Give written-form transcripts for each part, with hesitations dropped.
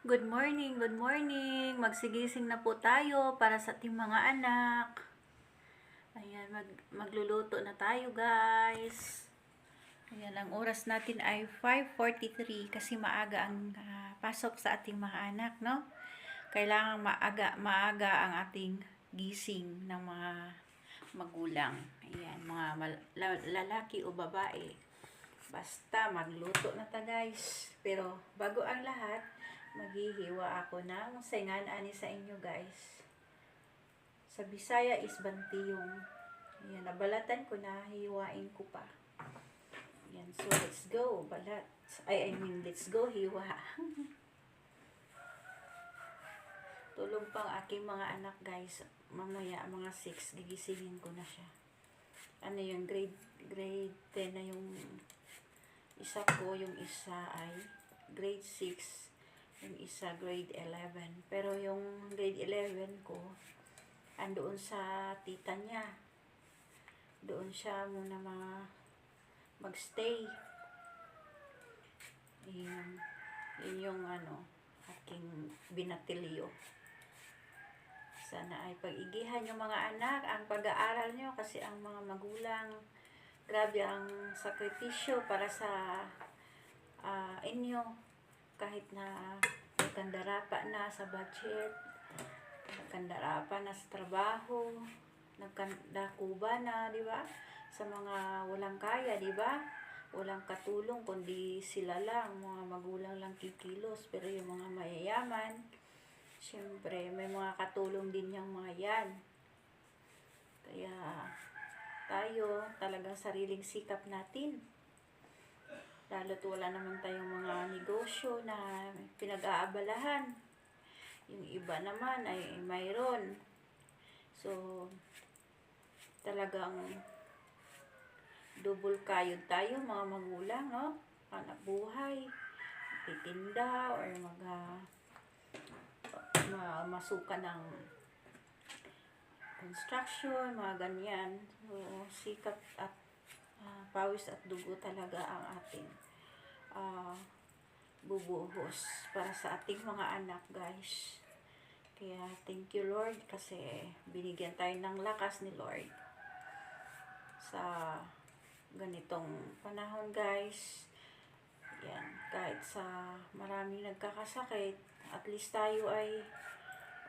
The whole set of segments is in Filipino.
Good morning, good morning. Magsigising na po tayo para sa ating mga anak. Ayan, magluluto na tayo, guys. Ayan, ang oras natin ay 5:43 kasi maaga ang pasok sa ating mga anak, no? Kailangan maaga ang ating gising ng mga magulang. Ayan, mga lalaki o babae. Basta magluto na ta, guys. Pero bago ang lahat, maghihiwa ako ng saingan ani sa inyo, guys. Sa Bisaya is bantiyong. Ayan, nabalatan ko na, hiwain ko pa. Ayan, so let's go, balat. Let's go, hiwa. Tulog pang aking mga anak, guys. Mamaya, mga 6, gigisingin ko na siya. Ano yung grade 10 na yung isa ko, yung isa ay grade 6. Yung isa grade 11. Pero yung grade 11 ko, andoon sa tita niya. Doon siya muna magstay. Yun yung aking binatilyo. Sana ay pag-igihan yung mga anak ang pag-aaral nyo kasi ang mga magulang, grabe ang sakripisyo para sa inyo. Kahit na nagkandarapa na sa budget, nagkandarapa na sa trabaho, nagkandakuba na, di ba? Sa mga walang kaya, di ba? Walang katulong, kundi sila lang, mga magulang lang kikilos. Pero yung mga mayayaman, syempre, may mga katulong din yung mga yan. Kaya, tayo, talagang sariling sikap natin. Lalo't wala naman tayong mga negosyo na pinag-aabalahan. Yung iba naman ay mayroon. So, talagang double kayod tayo mga magulang, no? Hanap buhay, titinda, or masuka ng construction, mga ganyan. So, sikap at pawis at dugo talaga ang ating bubuhos para sa ating mga anak, guys. Kaya thank you, Lord, kasi binigyan tayo ng lakas ni Lord sa ganitong panahon, guys. Yan, kahit sa maraming nagkakasakit, at least tayo ay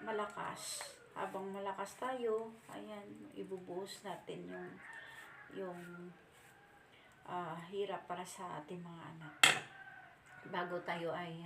malakas. Habang malakas tayo, ayan, ibubuhos natin yung hirap para sa ating mga anak bago tayo ay